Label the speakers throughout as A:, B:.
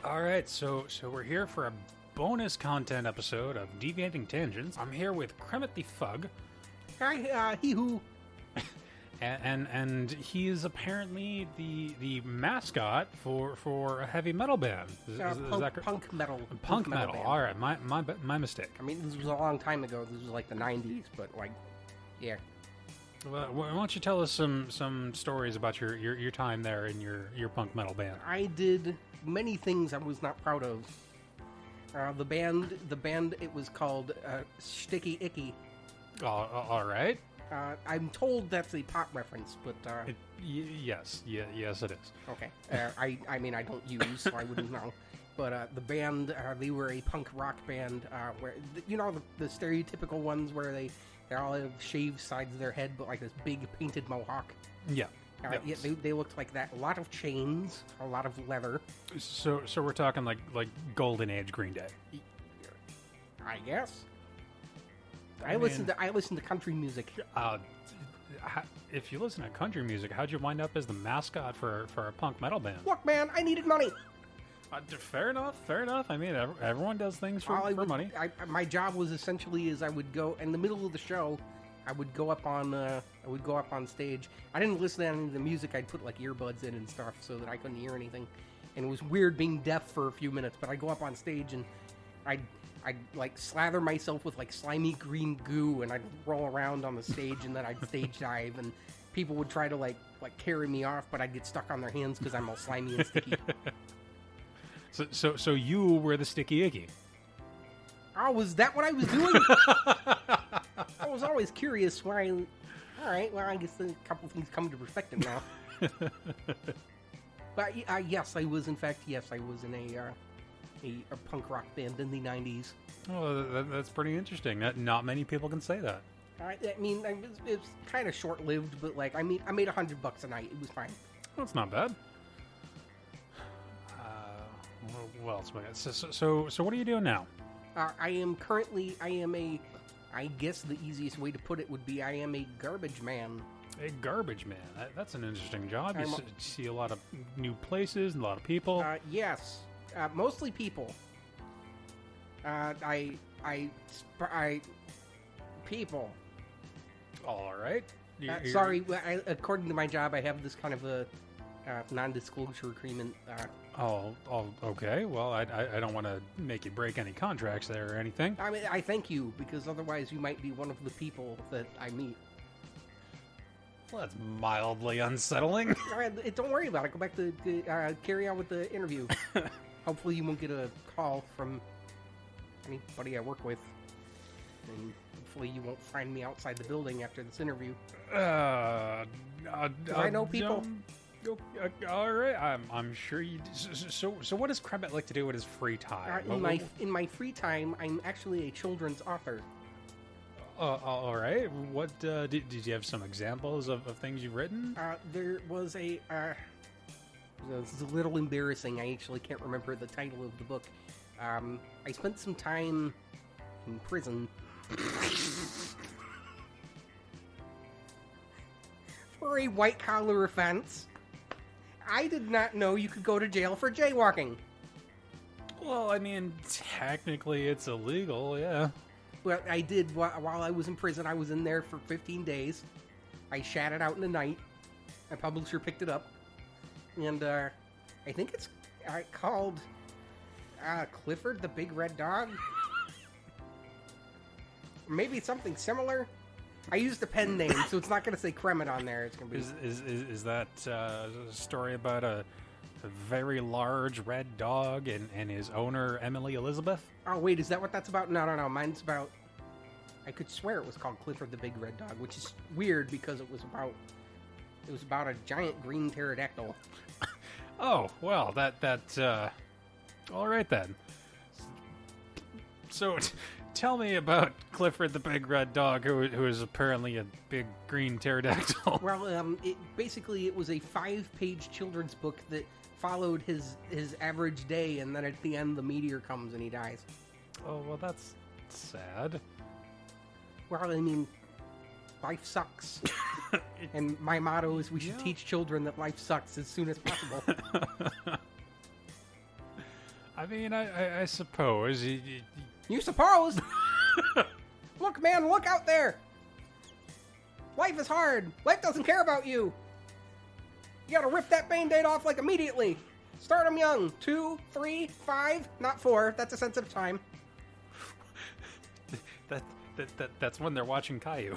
A: All right, so we're here for a bonus content episode of Deviating Tangents. I'm here with Kremit the Fug,
B: Hi, hee-hoo.
A: and he is apparently the mascot for a heavy metal band. Is that correct?
B: Punk metal.
A: Punk metal.
B: Band.
A: All right, my mistake.
B: I mean, this was a long time ago. This was like the 90s, but like, yeah.
A: Well, why don't you tell us some stories about your time there in your punk metal band?
B: I did many things I was not proud of. The band, it was called Sticky Icky.
A: All right.
B: I'm told that's a pop reference, but
A: Yes, it is.
B: okay. I mean, I don't use, so I wouldn't know. But the band, they were a punk rock band, where the stereotypical ones where they all have shaved sides of their head, but like this big painted mohawk.
A: Yeah.
B: Yeah, they looked like that. A lot of chains, a lot of leather.
A: So we're talking like Golden Age Green Day.
B: I guess. I
A: mean,
B: listen to country music.
A: If you listen to country music, how'd you wind up as the mascot for a punk metal band?
B: Look, man, I needed money.
A: Fair enough. I mean, everyone does things for money.
B: My job was essentially I would go in the middle of the show. I would go up on stage. I didn't listen to any of the music. I'd put like earbuds in and stuff so that I couldn't hear anything. And it was weird being deaf for a few minutes. But I'd go up on stage and I'd like slather myself with like slimy green goo, and I'd roll around on the stage, and then I'd stage dive, and people would try to like carry me off, but I'd get stuck on their hands because I'm all slimy and sticky.
A: So you were the Sticky Icky.
B: Oh, was that what I was doing? I was always curious why. All right, well, I guess a couple things come to perspective now. But yes, I was in a punk rock band in the 90s.
A: Oh, that's pretty interesting. Not many people can say that.
B: I mean, it was kind of short-lived, but like, I made $100 a night. It was fine.
A: That's not bad. Well, so what are you doing now?
B: I guess the easiest way to put it would be I am a garbage man.
A: A garbage man. That's an interesting job. You see a lot of new places and a lot of people.
B: Yes. Mostly people. People.
A: All right.
B: Sorry, according to my job, I have this kind of a non-disclosure agreement.
A: Okay. Well, I don't want to make you break any contracts there or anything.
B: I mean, I thank you, because otherwise you might be one of the people that I meet.
A: Well, that's mildly unsettling.
B: All right, don't worry about it. Go back to carry on with the interview. Hopefully you won't get a call from anybody I work with. And hopefully you won't find me outside the building after this interview. I know people.
A: All right, I'm sure you do. So what does Krebit like to do in his free time?
B: In my free time, I'm actually a children's author.
A: All right. What did you have some examples of things you've written?
B: There was a... this is a little embarrassing. I actually can't remember the title of the book. I spent some time in prison for a white-collar offense. I did not know you could go to jail for jaywalking.
A: Well, I mean, technically it's illegal, yeah.
B: Well, I did while I was in prison. I was in there for 15 days. I shat it out in the night. My publisher picked it up. And I think it's called Clifford the Big Red Dog. Maybe something similar. I used a pen name, so it's not going to say Kremit on there. It's going to be.
A: Is that a story about a very large red dog and his owner Emily Elizabeth?
B: Oh wait, is that what that's about? No. Mine's about. I could swear it was called Clifford the Big Red Dog, which is weird because it was about a giant green pterodactyl.
A: Oh well, that. All right then. So. Tell me about Clifford the Big Red Dog, who is apparently a big green pterodactyl.
B: Well, it was a 5-page children's book that followed his average day, and then at the end the meteor comes and he dies.
A: Oh, well, that's sad.
B: Well, I mean, life sucks. And my motto is we should teach children that life sucks as soon as possible.
A: I mean, I suppose.
B: You suppose? Look, man, look out there. Life is hard. Life doesn't care about you. You gotta rip that Band-Aid off, like, immediately. Start them young. 2, 3, 5, not 4. That's a sensitive time.
A: That's when they're watching Caillou.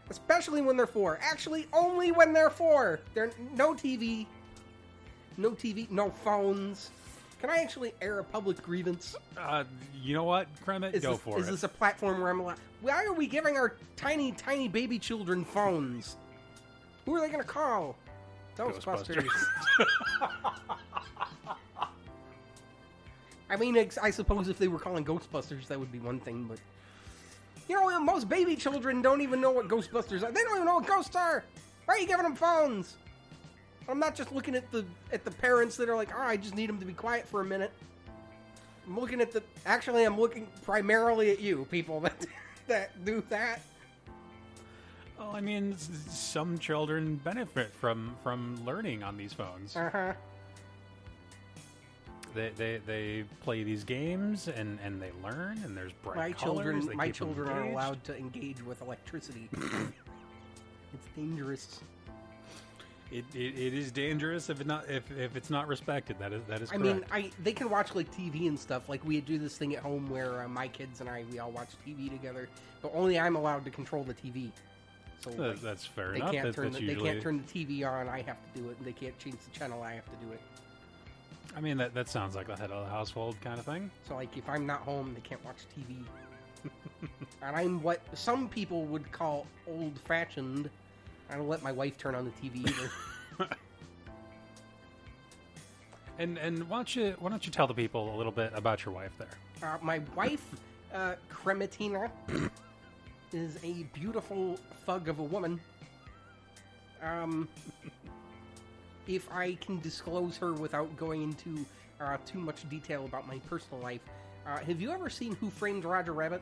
B: Especially when they're 4. Actually, only when they're 4. There, no TV, no phones. Can I actually air a public grievance?
A: You know what, Kremit? Go for it.
B: Is this a platform where I'm allowed? Why are we giving our tiny, tiny baby children phones? Who are they going to call? Ghostbusters. I mean, I suppose if they were calling Ghostbusters, that would be one thing, but... You know, most baby children don't even know what Ghostbusters are. They don't even know what ghosts are. Why are you giving them phones? I'm not just looking at the parents that are like, oh, I just need them to be quiet for a minute. I'm looking at I'm looking primarily at you, people that do that.
A: Well, I mean, some children benefit from learning on these phones.
B: Uh-huh.
A: They play these games and they learn, and there's bright colors.
B: My children are allowed to engage with electricity. It's dangerous.
A: It is dangerous if it's not respected. That is correct.
B: I mean, they can watch like TV and stuff. Like we do this thing at home where my kids and we all watch TV together, but only I'm allowed to control the TV. So
A: that's fair enough.
B: They can't turn the TV on. I have to do it, and they can't change the channel. I have to do it.
A: I mean, that sounds like the head of the household kind of thing.
B: So, like, if I'm not home, they can't watch TV. And I'm what some people would call old-fashioned. I don't let my wife turn on the TV either.
A: And why don't you tell the people a little bit about your wife there?
B: My wife, Kremitina, is a beautiful thug of a woman. If I can disclose her without going into too much detail about my personal life, have you ever seen Who Framed Roger Rabbit?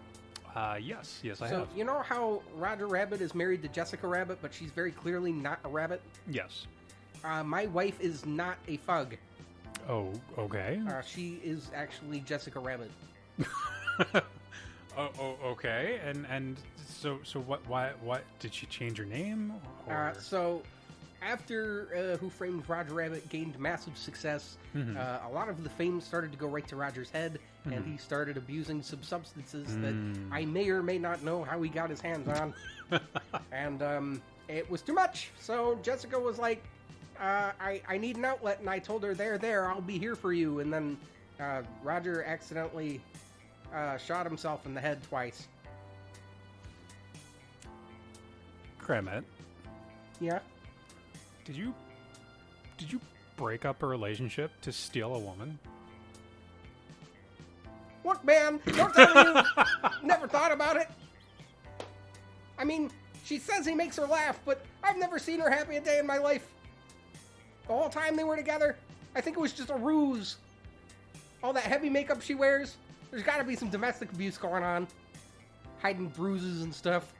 A: Yes, I have.
B: So, you know how Roger Rabbit is married to Jessica Rabbit, but she's very clearly not a rabbit?
A: Yes.
B: My wife is not a thug.
A: Oh, okay.
B: She is actually Jessica Rabbit.
A: Oh, okay. And so why did she change her name?
B: So after Who Framed Roger Rabbit gained massive success, a lot of the fame started to go right to Roger's head, and he started abusing some substances that I may or may not know how he got his hands on. And it was too much. So Jessica was like, I need an outlet, and I told her, there, I'll be here for you. And then Roger accidentally shot himself in the head twice.
A: Kremit.
B: Yeah?
A: Did you break up a relationship to steal a woman?
B: Look, man, don't tell you never thought about it. I mean, she says he makes her laugh, but I've never seen her happy a day in my life. The whole time they were together, I think it was just a ruse. All that heavy makeup she wears, there's got to be some domestic abuse going on. Hiding bruises and stuff.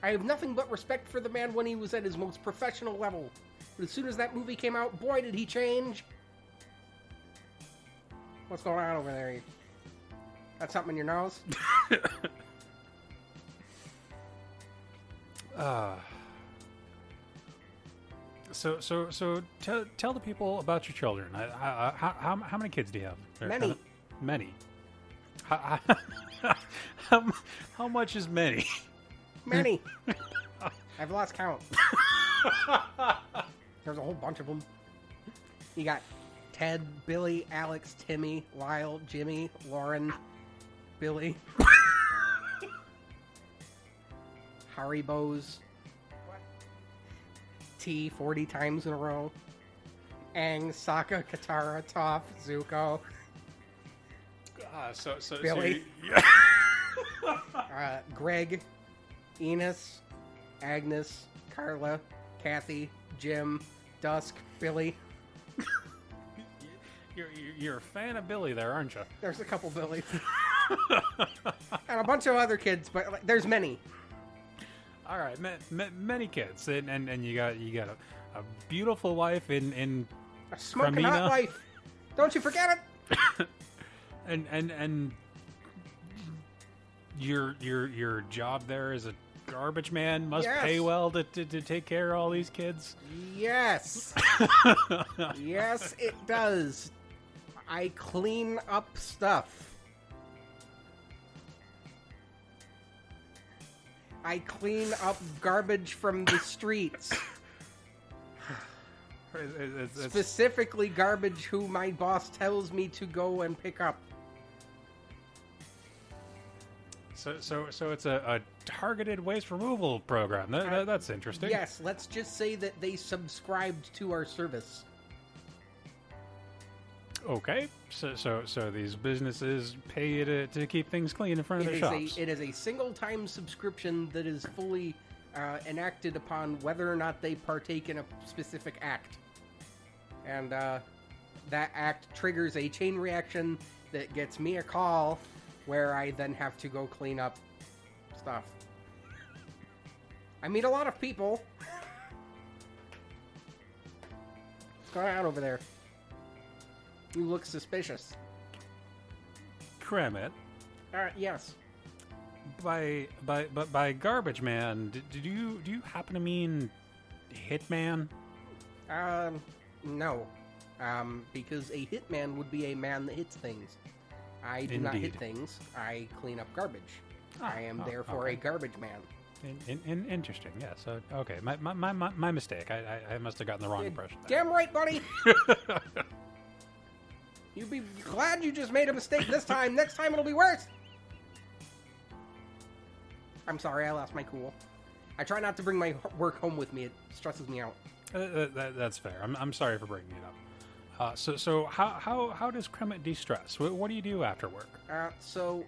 B: I have nothing but respect for the man when he was at his most professional level. But as soon as that movie came out, boy, did he change. What's going on over there? Got something in your nose?
A: So tell the people about your children. How many kids do you have?
B: Many.
A: Many. How much is many?
B: Many. I've lost count. There's a whole bunch of them. You got Ted, Billy, Alex, Timmy, Lyle, Jimmy, Lauren, Billy. Haribos. T 40 times in a row. Aang, Sokka, Katara, Toph, Zuko. Billy. Greg, Enos, Agnes, Carla, Kathy, Jim, Dusk, Billy.
A: You're a fan of Billy there, aren't you?
B: There's a couple Billies. And a bunch of other kids, but there's many.
A: All right, many kids, and you got a beautiful wife in
B: A smoking hot
A: Kremina.
B: life. Don't you forget it.
A: And your job there as a garbage man must
B: Yes.
A: pay well to take care of all these kids.
B: Yes. Yes, it does. I clean up stuff. I clean up garbage from the streets.
A: It's-
B: Specifically garbage who my boss tells me to go and pick up.
A: So it's a targeted waste removal program. That's interesting.
B: Yes, let's just say that they subscribed to our service.
A: Okay. So these businesses pay you to keep things clean in front of their shops.
B: It is a single-time subscription that is fully enacted upon whether or not they partake in a specific act. And that act triggers a chain reaction that gets me a call where I then have to go clean up stuff. I meet a lot of people. What's going on over there? You look suspicious.
A: Kremit,
B: Yes.
A: by garbage man, do you happen to mean hitman?
B: No. Because a hitman would be a man that hits things. I do not hit
A: Indeed.
B: things. I clean up garbage. I am therefore
A: okay.
B: a garbage man.
A: Interesting. Yeah. So okay, my mistake. I must have gotten the wrong impression. there.
B: Damn right, buddy. You'd be glad you just made a mistake this time. Next time it'll be worse. I'm sorry, I lost my cool. I try not to bring my work home with me. It stresses me out.
A: That's fair. I'm sorry for bringing it up. So how does Kremit de-stress? What do you do after work?
B: So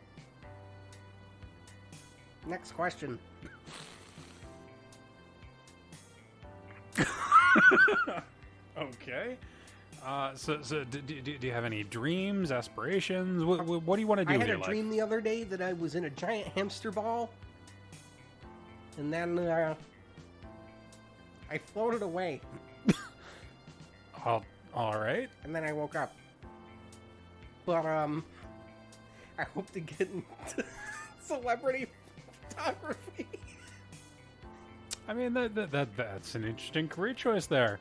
B: next question.
A: Okay. So do you have any dreams, aspirations? What do you want to do
B: I
A: with
B: had
A: your
B: a
A: life?
B: dream the other day that I was in a giant hamster ball, and then I floated away,
A: All right.
B: and then I woke up. But I hope to get into celebrity photography.
A: I mean that's an interesting career choice there.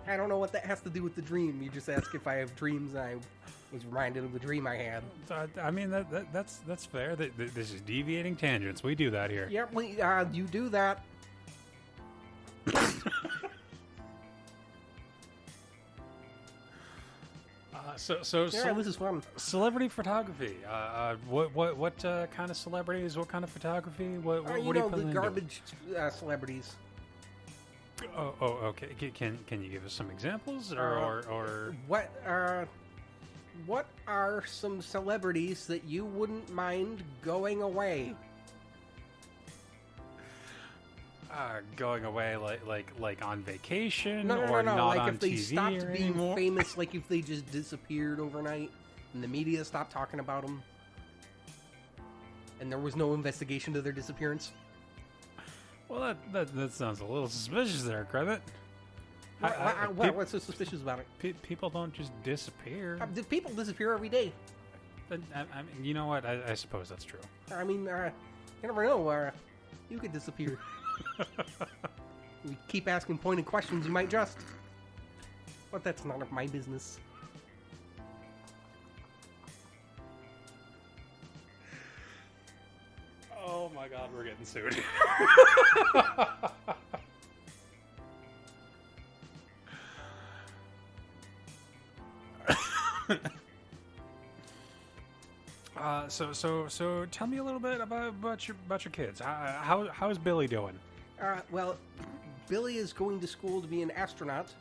B: I don't know what that has to do with the dream. You just asked if I have dreams, and I was reminded of the dream I had.
A: I mean that's fair. This is deviating tangents. We do that here.
B: Yep, you do that.
A: So
B: Yeah, this is fun.
A: celebrity photography. What kind of celebrities? What kind of photography? What
B: You
A: do you
B: know,
A: put
B: the
A: into?
B: garbage celebrities.
A: Oh, okay. Can you give us some examples or
B: What are some celebrities that you wouldn't mind going away?
A: going away like on vacation
B: No,
A: or not
B: like
A: on
B: if they
A: TV
B: stopped
A: or
B: being
A: anymore?
B: famous, like if they just disappeared overnight and the media stopped talking about them, and there was no investigation to their disappearance.
A: Well, that sounds a little suspicious there, Krebit.
B: What's so suspicious about it?
A: People don't just disappear.
B: People disappear every day.
A: I mean, you know what? I suppose that's true.
B: I mean, you never know. You could disappear. We keep asking pointed questions, you might just. But that's none of my business.
A: Oh my God, we're getting sued. So tell me a little bit about your kids. How's Billy doing?
B: Well, Billy is going to school to be an astronaut.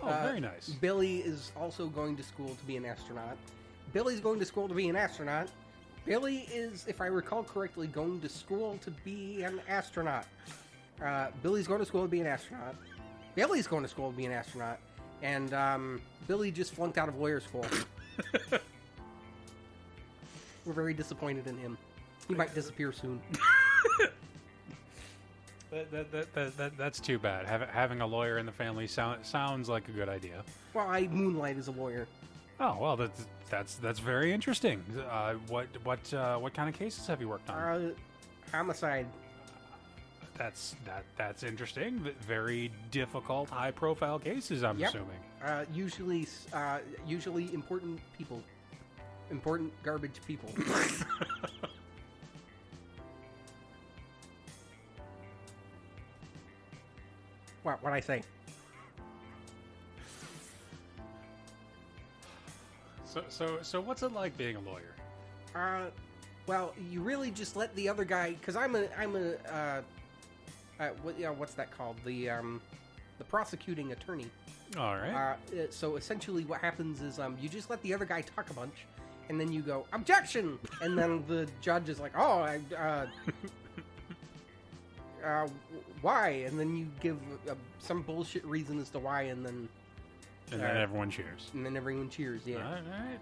A: Oh, very nice.
B: Billy is also going to school to be an astronaut. Billy's going to school to be an astronaut. Billy is, if I recall correctly, going to school to be an astronaut. Billy's going to school to be an astronaut. Billy's going to school to be an astronaut. And Billy just flunked out of lawyer school. We're very disappointed in him. He might disappear soon.
A: That's too bad. Having a lawyer in the family sounds like a good idea.
B: Well, I moonlight as a lawyer.
A: Oh well, that's very interesting. What kind of cases have you worked on?
B: Homicide.
A: That's interesting. Very difficult, high-profile cases. I'm assuming.
B: Usually important people, important garbage people. What'd I say?
A: So what's it like being a lawyer?
B: Well, you really just let the other guy, because what's that called? The prosecuting attorney.
A: All right.
B: So essentially, what happens is you just let the other guy talk a bunch, and then you go objection, and then the judge is like, oh, why? And then you give some bullshit reason as to why, and then
A: everyone cheers.
B: And then everyone cheers. Yeah.
A: All right.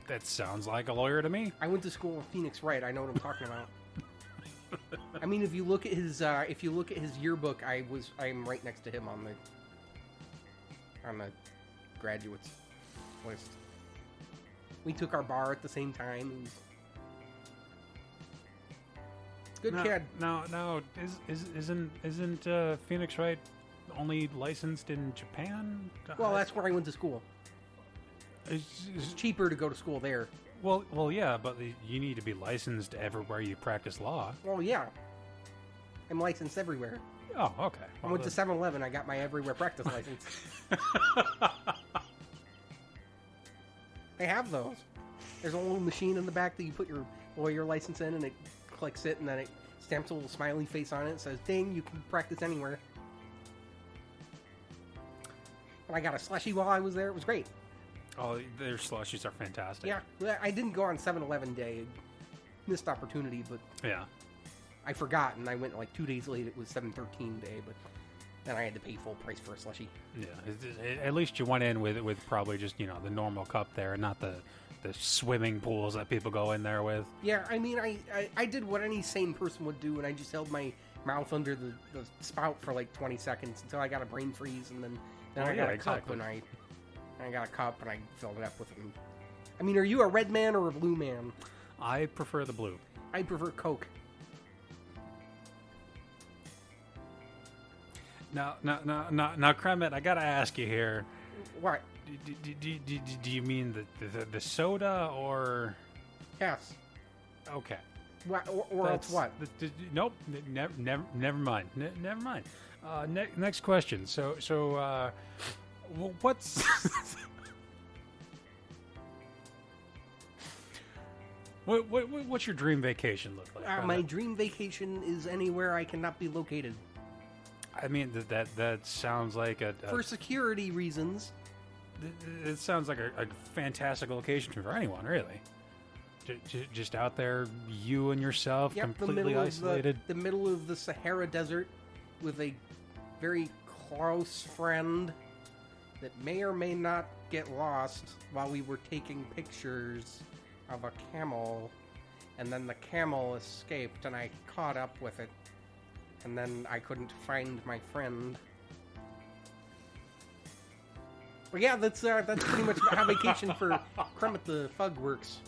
A: That sounds like a lawyer to me.
B: I went to school in Phoenix, right? I know what I'm talking about. I mean, if you look at his yearbook, I'm right next to him on the graduates list. We took our bar at the same time. Good kid.
A: No. Isn't Phoenix Wright only licensed in Japan?
B: Well, that's where I went to school. It's cheaper to go to school there.
A: Well, yeah, but you need to be licensed everywhere you practice law.
B: Well, yeah. I'm licensed everywhere.
A: Oh, okay.
B: I went to 7-Eleven. I got my everywhere practice license. They have those. There's a little machine in the back that you put your lawyer license in, and it clicks it, and then it stamps a little smiley face on it and says, ding, you can practice anywhere. And I got a slushie while I was there. It was great.
A: Oh, their slushies are fantastic.
B: Yeah. I didn't go on 7-Eleven day. Missed opportunity, but...
A: Yeah.
B: I forgot, and I went like 2 days late. It was 7/13 day, but then I had to pay full price for a slushie.
A: Yeah. At least you went in with probably just, the normal cup there, not the swimming pools that people go in there with.
B: Yeah, I mean, I did what any sane person would do, and I just held my mouth under the spout for like 20 seconds until I got a brain freeze, and then I got a cup, and I got a cup, and I filled it up with it. I mean, are you a red man or a blue man?
A: I prefer the blue.
B: I prefer Coke.
A: Now, Kremit, I gotta ask you here.
B: What?
A: Do you mean the soda or?
B: Yes.
A: Okay.
B: What, or else what?
A: Nope. Never mind. Never mind. Next question. So, what's? What's your dream vacation look like?
B: My dream vacation is anywhere I cannot be located.
A: I mean, that sounds like
B: for security reasons.
A: It sounds like a fantastic location for anyone, really. Just out there, you and yourself, completely isolated.
B: The middle of the Sahara Desert with a very close friend that may or may not get lost while we were taking pictures of a camel, and then the camel escaped, and I caught up with it. And then I couldn't find my friend. Well, yeah, that's pretty much how vacation for Kremit the Fug works.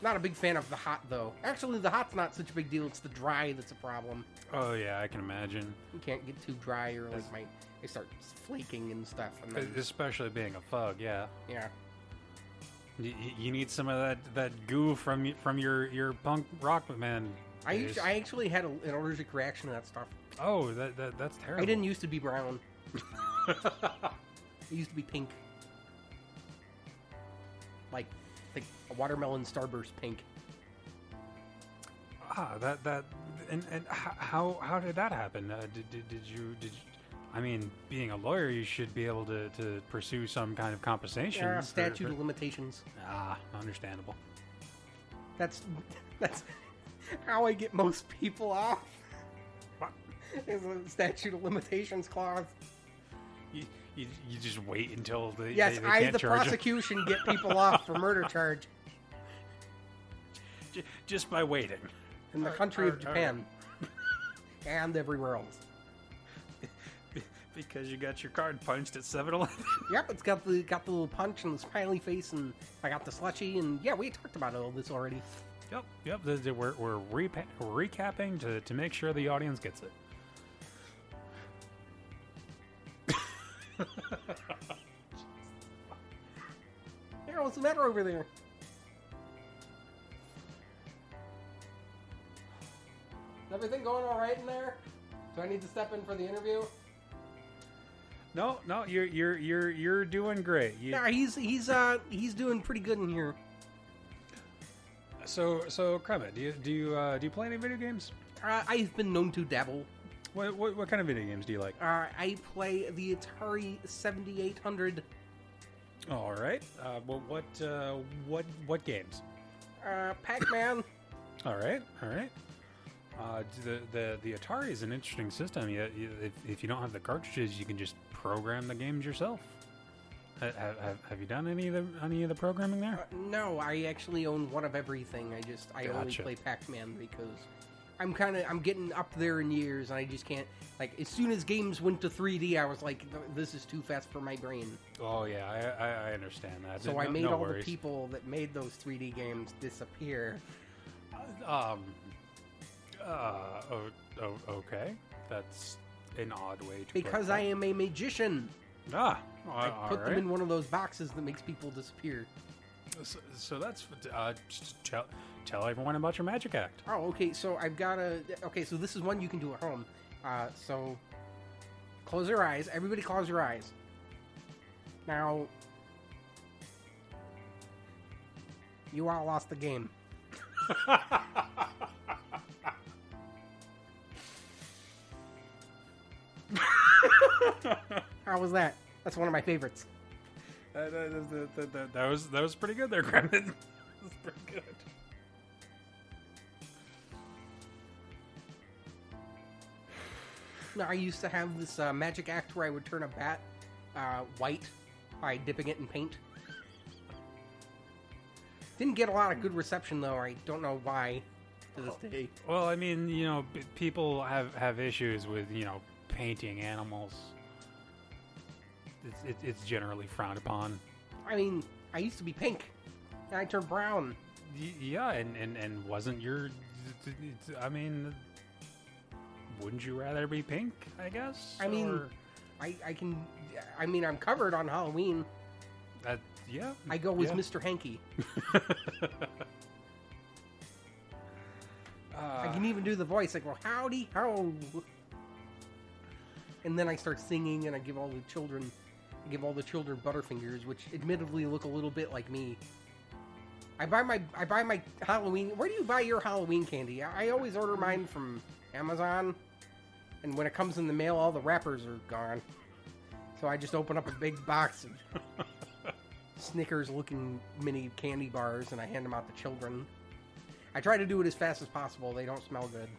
B: Not a big fan of the hot, though. Actually, the hot's not such a big deal. It's the dry that's a problem.
A: Oh, yeah, I can imagine.
B: You can't get too dry or, like, they start flaking and stuff. And then,
A: especially being a fug, yeah.
B: Yeah.
A: You need some of that goo from your punk rock man.
B: I actually had an allergic reaction to that stuff.
A: Oh, that's terrible.
B: I didn't used to be brown. It used to be pink. Like a watermelon starburst pink.
A: And how did that happen? Did you I mean, being a lawyer, you should be able to pursue some kind of compensation.
B: Yeah, statute of limitations.
A: Understandable.
B: That's how I get most people off.
A: What?
B: Is a statute of limitations clause.
A: You just wait until they
B: yes,
A: they can't
B: the
A: charge
B: prosecution get people off for murder charge.
A: Just by waiting.
B: In the country of Japan. and everywhere else.
A: Because you got your card punched at 7-Eleven.
B: Yep, it's got the little punch and the smiley face, and I got the slushy, and yeah, we talked about all this already.
A: Yep. We're recapping to make sure the audience gets it.
B: Yeah, what's the matter over there? Is everything going all right in there? Do I need to step in for the interview?
A: No, you're doing great.
B: Yeah, he's doing pretty good in here.
A: So Kremit, do you play any video games?
B: I've been known to dabble.
A: What kind of video games do you like?
B: I play the Atari 7800.
A: All right. What games?
B: Pac-Man.
A: All right. The Atari is an interesting system. If you don't have the cartridges, you can just program the games yourself. Have you done any of the programming there?
B: No, I actually own one of everything. I only
A: Gotcha.
B: play Pac-Man because I'm getting up there in years, and I just can't. Like, as soon as games went to 3D, I was like, this is too fast for my brain.
A: Oh yeah, I understand that.
B: So I made all the people that made those 3D games disappear.
A: Okay, that's an odd way to.
B: Because I am a magician.
A: I
B: Put them in one of those boxes that makes people disappear.
A: So that's just tell everyone about your magic act.
B: Oh, okay. So I've got okay, so this is one you can do at home. So close your eyes. Everybody, close your eyes. Now, you all lost the game. How was that? That's one of my favorites.
A: That was pretty good there, Kremit. That was pretty good.
B: Now, I used to have this magic act where I would turn a bat white by dipping it in paint. Didn't get a lot of good reception, though. I don't know why to this day.
A: Well, I mean, people have issues with, painting animals. It's generally frowned upon.
B: I mean, I used to be pink, and I turned brown.
A: Yeah, and wasn't your... I mean, wouldn't you rather be pink, I guess?
B: I mean,
A: or...
B: I'm covered on Halloween.
A: Yeah.
B: I go with Mr. Hanky. I can even do the voice. I go, howdy ho. And then I start singing, and I give all the children Butterfingers, which admittedly look a little bit like me. I buy my Halloween. Where do you buy your Halloween candy? I always order mine from Amazon, and when it comes in the mail, all the wrappers are gone. So I just open up a big box of Snickers-looking mini candy bars, and I hand them out to children. I try to do it as fast as possible. They don't smell good.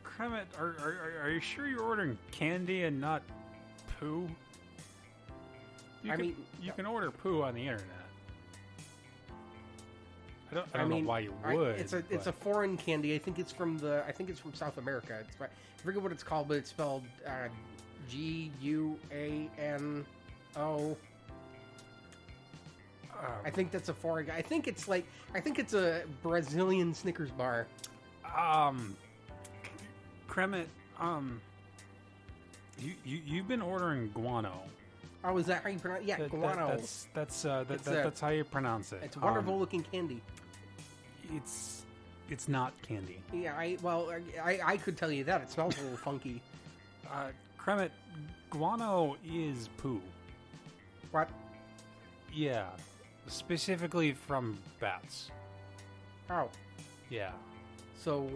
A: Kremit, are you sure you're ordering candy and not poo? You can order poo on the internet. I don't know why you would.
B: It's a foreign candy. I think it's from South America. I forget what it's called, but it's spelled Guano. I think that's a foreign. I think it's a Brazilian Snickers bar.
A: Kremit, you've been ordering guano.
B: Oh, is that how you pronounce? Yeah, guano.
A: That's how you pronounce it.
B: It's a wonderful looking candy.
A: It's not candy.
B: Yeah, I could tell you that. It smells a little funky.
A: Kremit, guano is poo.
B: What?
A: Yeah, specifically from bats.
B: Oh.
A: Yeah.
B: So,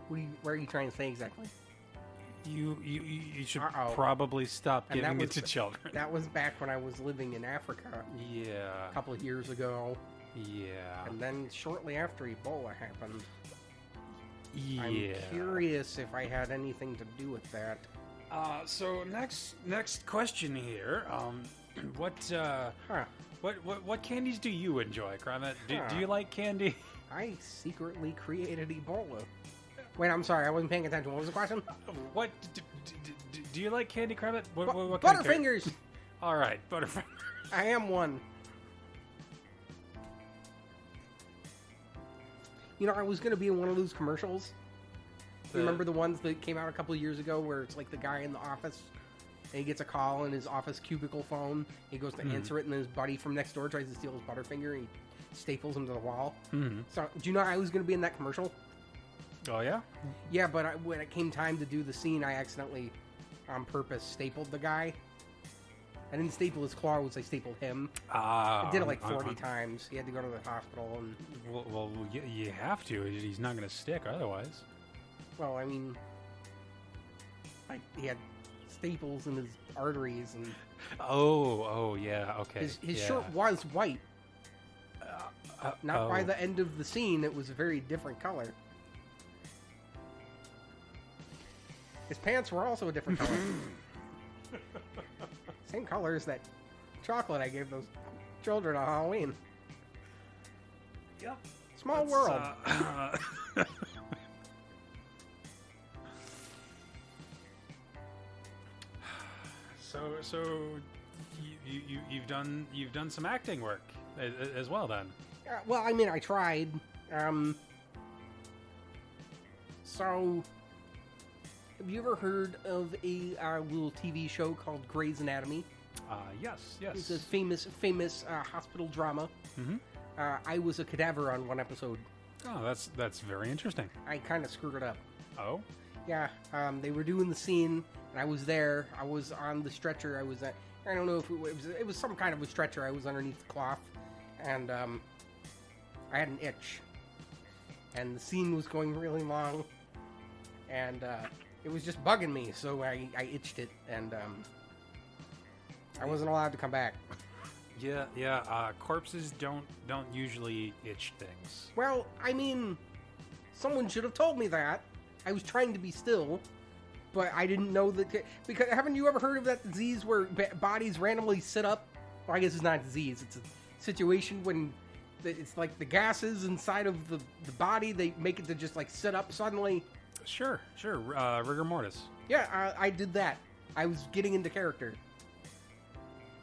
B: what are you trying to say exactly?
A: You should probably stop giving it to children.
B: That was back when I was living in Africa.
A: Yeah.
B: A couple of years ago.
A: Yeah.
B: And then shortly after Ebola happened.
A: Yeah.
B: I'm curious if I had anything to do with that.
A: So next question here. What candies do you enjoy, Kremit? Do you like candy?
B: I secretly created Ebola. Wait, I'm sorry, I wasn't paying attention. What was the question?
A: What do you like candy, Krebit? What kind of
B: Butterfingers!
A: All right, Butterfingers.
B: I am one. You know, I was going to be in one of those commercials. You remember the ones that came out a couple of years ago where it's like the guy in the office and he gets a call in his office cubicle phone. He goes to answer it and his buddy from next door tries to steal his Butterfinger and he staples him to the wall. Mm-hmm. So, do you know I was going to be in that commercial?
A: Oh, yeah?
B: Yeah, but when it came time to do the scene, I accidentally, on purpose, stapled the guy. I didn't staple his claws, I stapled him. I did it like 40 times. He had to go to the hospital. And
A: Well, you have to. He's not going to stick otherwise.
B: Well, I mean, like he had staples in his arteries, and
A: oh, yeah, okay.
B: His shirt was white. Not by the end of the scene, it was a very different color. His pants were also a different color. Same color as that chocolate I gave those children on Halloween.
A: Yep.
B: Small world.
A: So you've done some acting work as well then.
B: Well, I mean, I tried. So, have you ever heard of a little TV show called Grey's Anatomy?
A: Yes.
B: It's a famous hospital drama. Mm-hmm. I was a cadaver on one episode.
A: Oh, that's very interesting.
B: I kind of screwed it up.
A: Oh?
B: Yeah, they were doing the scene, and I was there. I was on the stretcher. I was at, I don't know if it was some kind of a stretcher. I was underneath the cloth, and I had an itch. And the scene was going really long, and it was just bugging me, so I itched it, and I wasn't allowed to come back.
A: Yeah. Corpses don't usually itch things.
B: Well, I mean, someone should have told me that. I was trying to be still, but I didn't know that. Because haven't you ever heard of that disease where bodies randomly sit up? Well, I guess it's not a disease. It's a situation when it's like the gases inside of the body, they make it to just like sit up suddenly.
A: Sure. Rigor mortis.
B: Yeah, I did that. I was getting into character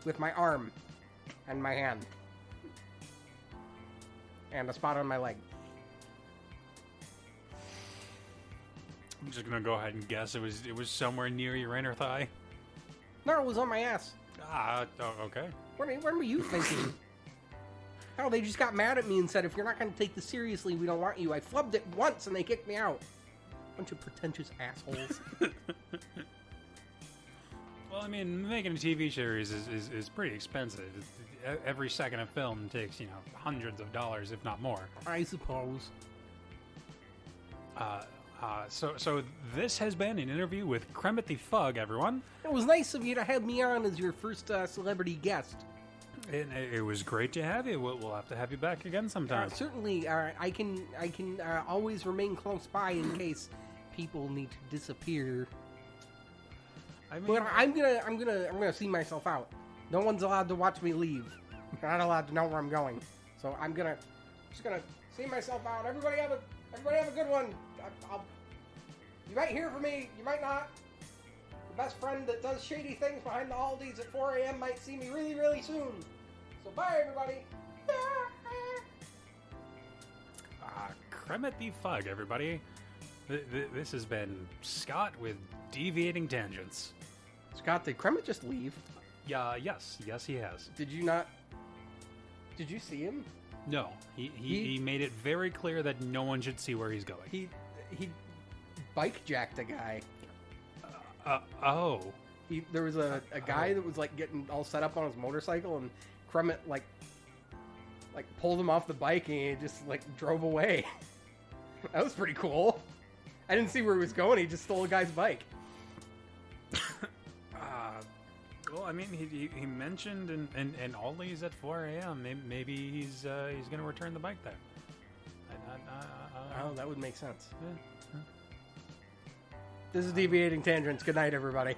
B: with my arm and my hand and a spot on my leg.
A: I'm just gonna go ahead and guess it was somewhere near your inner thigh.
B: No, it was on my ass.
A: Okay.
B: What were you thinking? Hell, they just got mad at me and said, if you're not going to take this seriously, we don't want you. I flubbed it once and they kicked me out. Bunch of pretentious assholes.
A: Well, I mean, making a TV series is pretty expensive. Every second of film takes, hundreds of dollars, if not more.
B: I suppose.
A: So this has been an interview with Kremit the Fug, everyone.
B: It was nice of you to have me on as your first celebrity guest.
A: It was great to have you. We'll have to have you back again sometime.
B: Certainly, I can always remain close by in case people need to disappear.
A: I mean,
B: but I'm gonna see myself out. No one's allowed to watch me leave. I'm not allowed to know where I'm going. So I'm just gonna see myself out. Everybody have a good one. You might hear from me. You might not. The best friend that does shady things behind the Aldi's at 4 a.m. might see me really, really soon. So bye, everybody.
A: Kremit the Fug, everybody. This has been Scott with Deviating Tangents.
B: Scott, did Kremit just leave?
A: Yeah, yes, he has.
B: Did you see him?
A: No, he made it very clear that no one should see where he's going.
B: He bike jacked a guy.
A: Oh.
B: There was a guy that was like getting all set up on his motorcycle, and Kremit like pulled him off the bike and he just like drove away. That was pretty cool. I didn't see where he was going. He just stole a guy's bike.
A: Well, I mean, he mentioned and Aldi's at 4 a.m. Maybe he's going to return the bike there.
B: Oh, that would make sense.
A: Yeah.
B: This is Deviating Tangents. Good night, everybody.